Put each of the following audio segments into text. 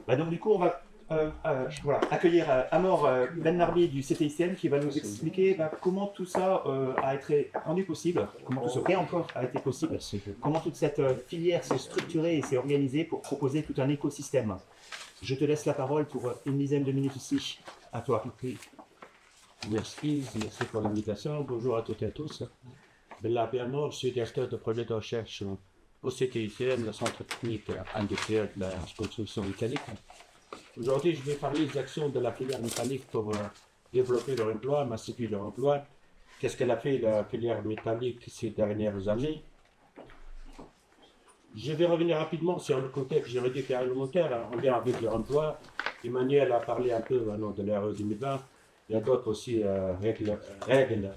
Donc du coup, on va voilà, accueillir Amor Ben Narbi du CTICN qui va nous expliquer comment tout ça a été rendu possible, comment tout ce réemploi a été possible, comment toute cette filière s'est structurée et s'est organisée pour proposer tout un écosystème. Je te laisse la parole pour une dizaine de minutes ici. À toi. Merci pour l'invitation. Bonjour à toutes et à tous. Bella Bernard, je suis directeur de projet de recherche au CTICN, le Centre technique industriel de la construction mécanique. Aujourd'hui, je vais parler des actions de la filière métallique pour développer leur emploi, massifier leur emploi. Qu'est-ce qu'elle a fait, la filière métallique, ces dernières années? Je vais revenir rapidement sur le contexte juridique et réglementaire en lien avec leur emploi. Emmanuel a parlé un peu maintenant de l'RE 2020. Il y a d'autres aussi règles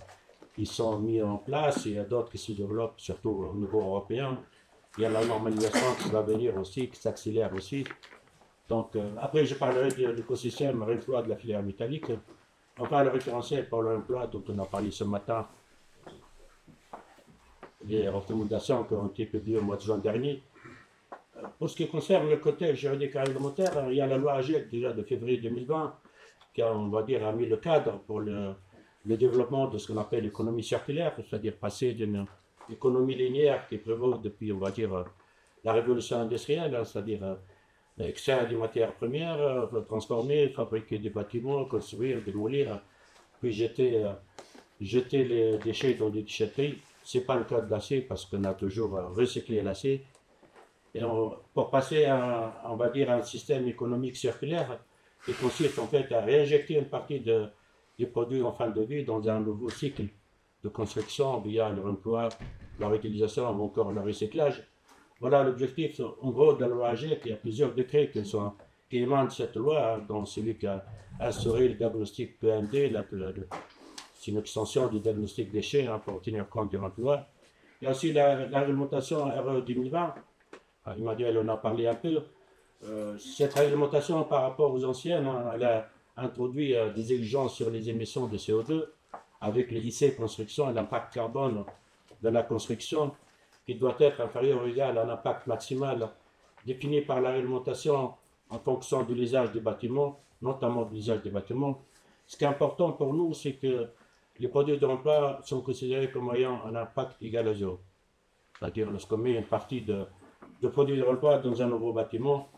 qui sont mises en place. Il y a d'autres qui se développent, surtout au niveau européen. Il y a la normalisation qui va venir aussi, qui s'accélère aussi. Donc, après, je parlerai de l'écosystème réemploi de la filière métallique. Enfin, le référentiel pour l'emploi dont on a parlé ce matin, les recommandations qui ont été publiées au mois de juin dernier. Pour ce qui concerne le contexte juridique et réglementaire, il y a la loi AGEC déjà de février 2020 qui a, on va dire, a mis le cadre pour le développement de ce qu'on appelle l'économie circulaire, c'est-à-dire passer d'une économie linéaire qui prévaut depuis, on va dire, la révolution industrielle, c'est-à-dire extraire des matières premières, transformer, fabriquer des bâtiments, construire, démolir, puis jeter les déchets dans des déchetteries. Ce n'est pas le cas de l'acier parce qu'on a toujours recyclé l'acier. Et pour passer à, on va dire, un système économique circulaire qui consiste en fait à réinjecter une partie des produits en fin de vie dans un nouveau cycle de construction via leur emploi, leur utilisation ou encore leur recyclage. Voilà l'objectif en gros de la loi AGEC. Il y a plusieurs décrets qui émanent de cette loi, dont celui qui a instauré le diagnostic PMD, c'est une extension du diagnostic déchets pour tenir compte de l'emploi. Il y a aussi la réglementation RE 2020. Emmanuel en a parlé un peu. Cette réglementation par rapport aux anciennes, elle a introduit des exigences sur les émissions de CO2 avec les lycées construction et l'impact carbone de la construction qui doit être inférieur ou égal à l'impact maximal défini par la réglementation en fonction de l'usage des bâtiments, notamment de l'usage des bâtiments. Ce qui est important pour nous, c'est que les produits de l'emploi sont considérés comme ayant un impact égal à zéro. C'est-à-dire, lorsqu'on met une partie de produits de l'emploi dans un nouveau bâtiment,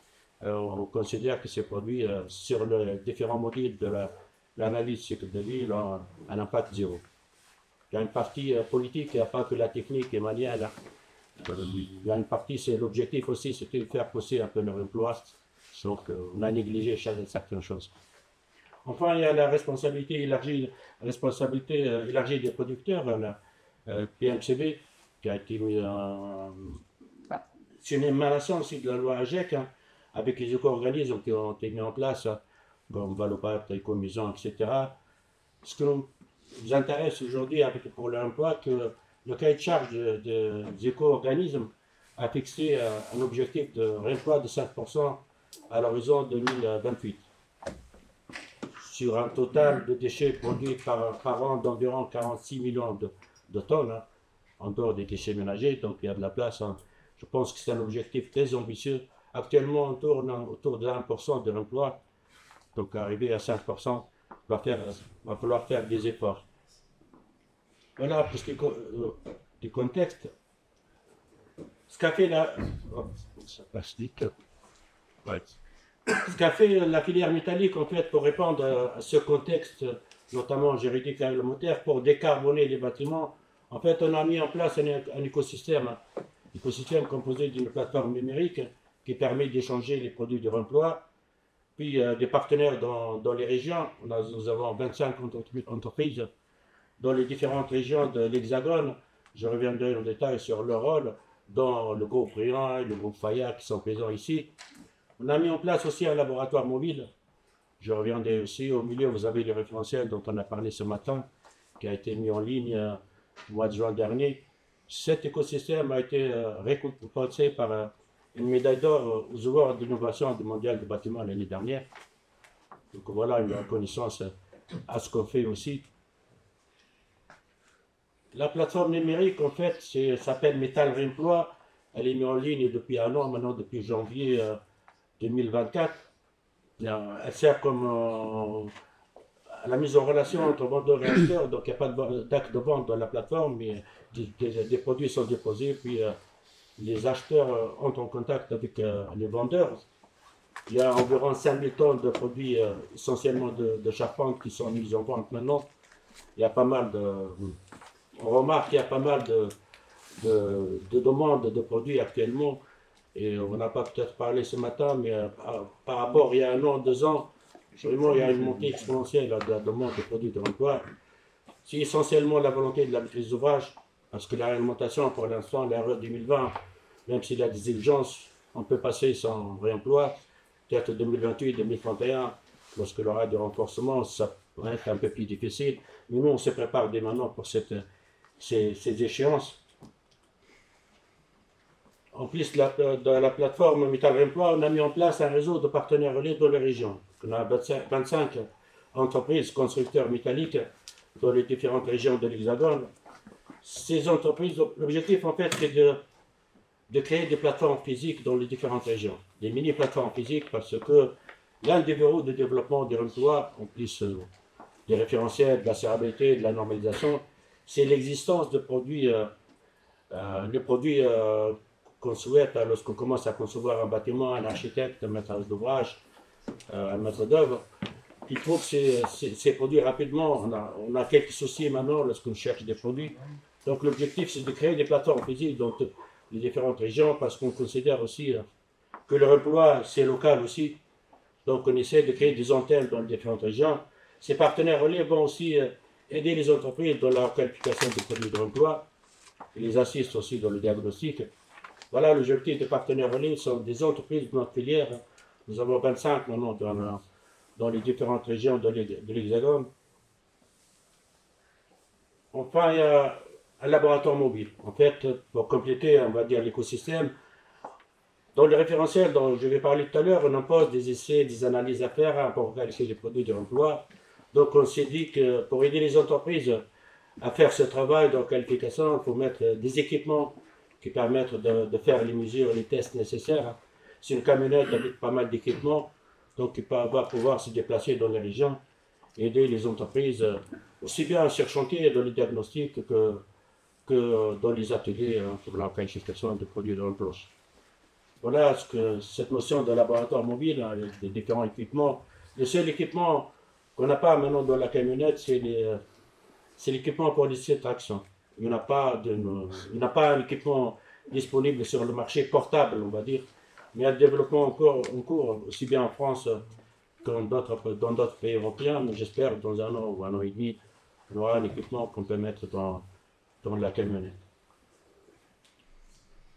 on considère que ces produits, sur les différents modules de l'analyse cycle de vie, ont un impact zéro. Il y a une partie politique, il n'y a pas que la technique et manuelle. Il y a une partie, c'est l'objectif aussi, c'était de faire pousser un peu leur emploi. Donc, on a négligé certaines choses. Enfin, il y a la responsabilité élargie des producteurs, la PMCB, qui a été mis en. C'est une émanation aussi de la loi AGEC, avec les éco-organismes qui ont été mis en place, comme Valopat, Ecomaison, etc. Ce qui nous intéresse aujourd'hui pour l'emploi, que le cahier de charge des éco-organismes a fixé un objectif de réemploi de 5% à l'horizon 2028. Sur un total de déchets produits par an d'environ 46 millions de tonnes, en dehors des déchets ménagers, donc il y a de la place. Je pense que c'est un objectif très ambitieux. Actuellement, on tourne autour de 1% de l'emploi, donc arriver à 5%, il va falloir faire des efforts. Voilà pour ce qui est du contexte. Ce qu'a fait la filière métallique, en fait, pour répondre à ce contexte, notamment juridique et réglementaire, pour décarboner les bâtiments, en fait, on a mis en place un écosystème composé d'une plateforme numérique qui permet d'échanger les produits de réemploi, puis des partenaires dans les régions. Nous avons 25 entreprises dans les différentes régions de l'Hexagone. Je reviendrai en détail sur leur rôle, dans le groupe Rian et le groupe Faya qui sont présents ici. On a mis en place aussi un laboratoire mobile. Je reviendrai aussi au milieu, vous avez le référentiel dont on a parlé ce matin, qui a été mis en ligne au mois de juin dernier. Cet écosystème a été récompensé par une médaille d'or aux awards d'innovation du mondial du bâtiment l'année dernière. Donc voilà une reconnaissance à ce qu'on fait aussi. La plateforme numérique, en fait, s'appelle Metal Réemploi. Elle est mise en ligne depuis un an, maintenant depuis janvier 2024. Elle sert comme la mise en relation entre vendeurs et acheteurs, donc il n'y a pas d'acte de vente dans la plateforme, mais des produits sont déposés, puis les acheteurs entrent en contact avec les vendeurs. Il y a environ 5000 tonnes de produits, essentiellement de charpente, qui sont mis en vente maintenant. Il y a pas mal de... On remarque qu'il y a pas mal de demandes de produits actuellement. Et on n'a pas peut-être parlé ce matin, mais par rapport à il y a 1 an, 2 ans, vraiment il y a une montée exponentielle de la demande de produits de l'emploi. C'est essentiellement la volonté de la maîtrise d'ouvrage, parce que la réglementation pour l'instant, la RE 2020, même s'il y a des exigences, on peut passer sans réemploi. Peut-être 2028, 2031, lorsque il y aura des renforcements, ça va être un peu plus difficile. Mais nous, on se prépare dès maintenant pour ces échéances. En plus de la plateforme Métal Réemploi, on a mis en place un réseau de partenaires relais dans les régions. On a 25 entreprises constructeurs métalliques dans les différentes régions de l'Hexagone. Ces entreprises, l'objectif en fait, c'est de créer des plateformes physiques dans les différentes régions. Des mini-plateformes physiques, parce que l'un des verrous de développement des emplois, en plus des référentiels, de la sécurité, de la normalisation, c'est l'existence de produits, les produits qu'on souhaite lorsqu'on commence à concevoir un bâtiment, un architecte, un maître d'ouvrage, un maître d'œuvre. Il trouve ces produits rapidement. On a quelques soucis maintenant lorsqu'on cherche des produits. Donc l'objectif, c'est de créer des plateformes physiques dans les différentes régions, parce qu'on considère aussi que le emploi, c'est local aussi. Donc on essaie de créer des antennes dans les différentes régions. Ces partenaires relais vont aussi aider les entreprises dans la qualification des produits de l'emploi. Ils les assistent aussi dans le diagnostic. Voilà, l'objectif des partenaires relais sont des entreprises de notre filière. Nous avons 25 maintenant dans les différentes régions de l'Hexagone. Enfin, il y a un laboratoire mobile. En fait, pour compléter, on va dire, l'écosystème, dans le référentiel dont je vais parler tout à l'heure, on impose des essais, des analyses à faire pour qualifier les produits de l'emploi. Donc on s'est dit que pour aider les entreprises à faire ce travail de qualification, il faut mettre des équipements qui permettent de faire les mesures, les tests nécessaires. C'est une camionnette avec pas mal d'équipements, donc il va pouvoir se déplacer dans les régions, aider les entreprises aussi bien sur chantier dans les diagnostics que dans les ateliers pour la qualification des produits de l'emploi. Voilà cette notion de laboratoire mobile, des différents équipements. Le seul équipement qu'on n'a pas maintenant dans la camionnette, c'est l'équipement pour les traction. Il n'y a pas un équipement disponible sur le marché portable, on va dire. Mais il y a le développement encore en cours, aussi bien en France que dans d'autres pays européens. Mais j'espère que dans 1 an ou 1 an et demi, on aura un équipement qu'on peut mettre dans la camionnette.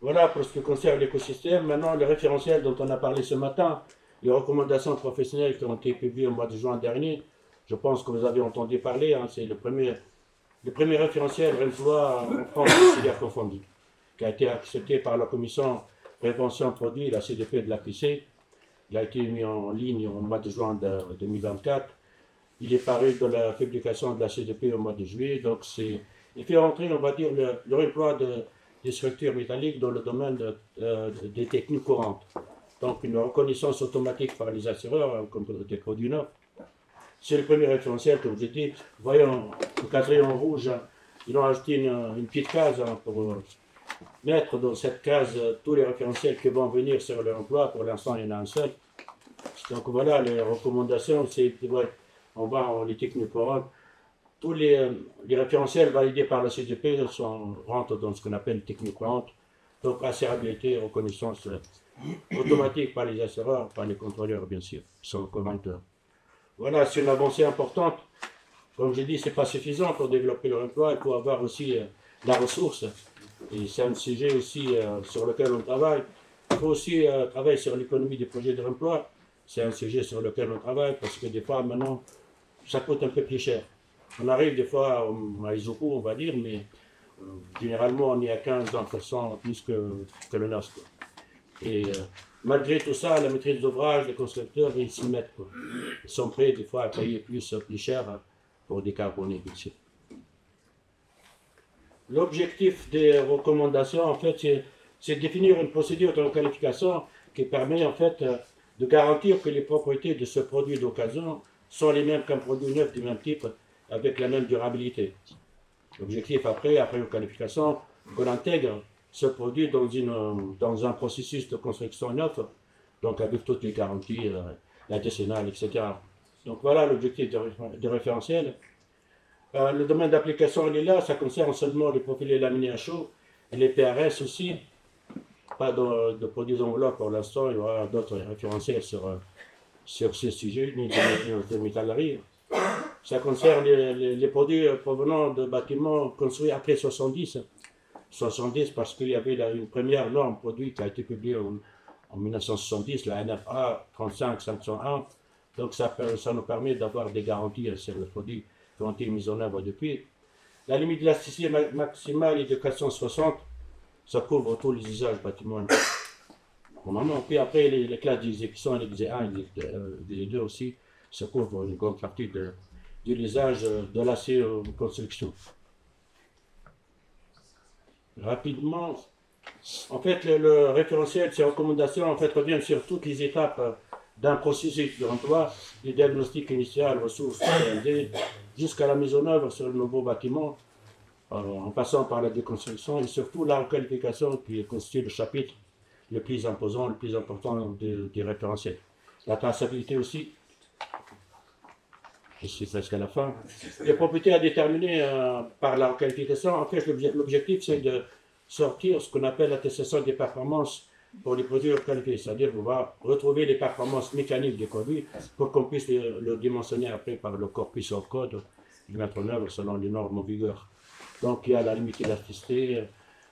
Voilà pour ce qui concerne l'écosystème. Maintenant, le référentiel dont on a parlé ce matin, les recommandations professionnelles qui ont été publiées au mois de juin dernier, je pense que vous avez entendu parler, c'est le premier référentiel emploi en France, filière confondue, qui a été accepté par la commission prévention produits, la CDP de l'APC. Il a été mis en ligne au mois de juin 2024. Il est paru dans la publication de la CDP au mois de juillet. Donc, il fait entrer, on va dire, le emploi des structures métalliques dans le domaine des techniques courantes. Donc, une reconnaissance automatique par les assureurs comme des produits neufs. C'est le premier référentiel que vous ai dit. Voyons, encadré en rouge, ils ont ajouté une petite case pour mettre dans cette case tous les référentiels qui vont venir sur l'emploi. Pour l'instant, il y en a un seul. Donc voilà, les recommandations, on va en les techniques courantes. Tous les référentiels validés par la CDP rentrent dans ce qu'on appelle technique courantes. Donc assurabilité, reconnaissance automatique par les assureurs, par les contrôleurs, bien sûr, qui sont convaincants. Voilà, c'est une avancée importante. Comme j'ai dit, ce n'est pas suffisant pour développer l'emploi. Il faut avoir aussi la ressource. Et c'est un sujet aussi sur lequel on travaille. Il faut aussi travailler sur l'économie des projets de l'emploi. C'est un sujet sur lequel on travaille parce que des fois, maintenant, ça coûte un peu plus cher. On arrive des fois à Isoko, on va dire, mais généralement, on est à 15-20% plus que le nôtre. Et malgré tout ça, la maîtrise d'ouvrage, les constructeurs, ils s'y mettent. Ils sont prêts des fois à payer plus cher pour décarboner, bien sûr. L'objectif des recommandations, en fait, c'est de définir une procédure de qualification qui permet, en fait, de garantir que les propriétés de ce produit d'occasion sont les mêmes qu'un produit neuf du même type, avec la même durabilité. L'objectif après une qualification, qu'on intègre ce produit dans un processus de construction neuf, donc avec toutes les garanties, la décennale, etc. Donc voilà l'objectif du référentiel. Le domaine d'application, il est là, ça concerne seulement les profilés laminés à chaud et les PRS aussi. Pas de produits d'enveloppe pour l'instant, il y aura d'autres référentiels sur ce sujet, ni de métallerie. Ça concerne les produits provenant de bâtiments construits après 70. 70 parce qu'il y avait une première norme produit qui a été publiée en 1970, la NFA 35501. Donc ça nous permet d'avoir des garanties sur le produit qui ont été mises en œuvre depuis. La limite d'élasticité maximale est de 460. Ça couvre tous les usages bâtiments. Normalement, puis après, les classes d'exécution, les XE1 et les XE2 aussi, ça couvre une grande partie de l'usage de l'acier en construction. Rapidement, en fait, le référentiel, ces recommandations, en fait, reviennent sur toutes les étapes d'un processus d'emploi, du diagnostic initial, ressources, jusqu'à la mise en œuvre sur le nouveau bâtiment, en passant par la déconstruction et surtout la requalification qui constitue le chapitre le plus imposant, le plus important du référentiel. La traçabilité aussi, je suis presque à la fin. Les propriétés à déterminer par la requalification, en fait l'objectif c'est de sortir ce qu'on appelle l'attestation des performances pour les produits requalifiés, c'est-à-dire qu'on va retrouver les performances mécaniques des produits pour qu'on puisse le dimensionner après par le corpus hors code, le mettre en œuvre selon les normes en vigueur. Donc il y a la limite d'élasticité,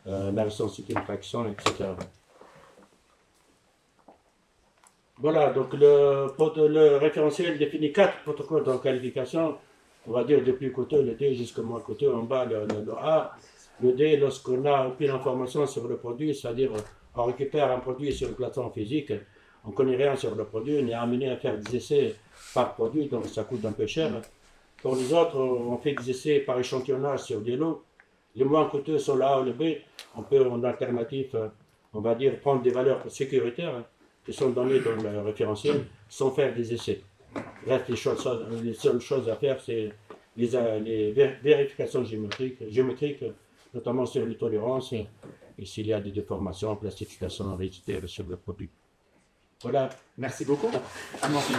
la sensibilité de traction, etc. Voilà, donc le référentiel définit 4 protocoles de qualification, on va dire du plus coûteux, le D jusqu'au moins coûteux, en bas le A. Le D, lorsqu'on n'a aucune information sur le produit, c'est-à-dire on récupère un produit sur une plateforme physique, on ne connaît rien sur le produit, on est amené à faire des essais par produit, donc ça coûte un peu cher. Pour les autres, on fait des essais par échantillonnage sur des lots. Les moins coûteux sont le A ou le B. On peut en alternative, on va dire, prendre des valeurs sécuritaires qui sont données dans le référentiel sans faire des essais. Reste les seules choses à faire, c'est les vérifications géométriques, notamment sur les tolérances et s'il y a des déformations, plastifications, rigidité sur le produit. Voilà. Merci beaucoup. Merci.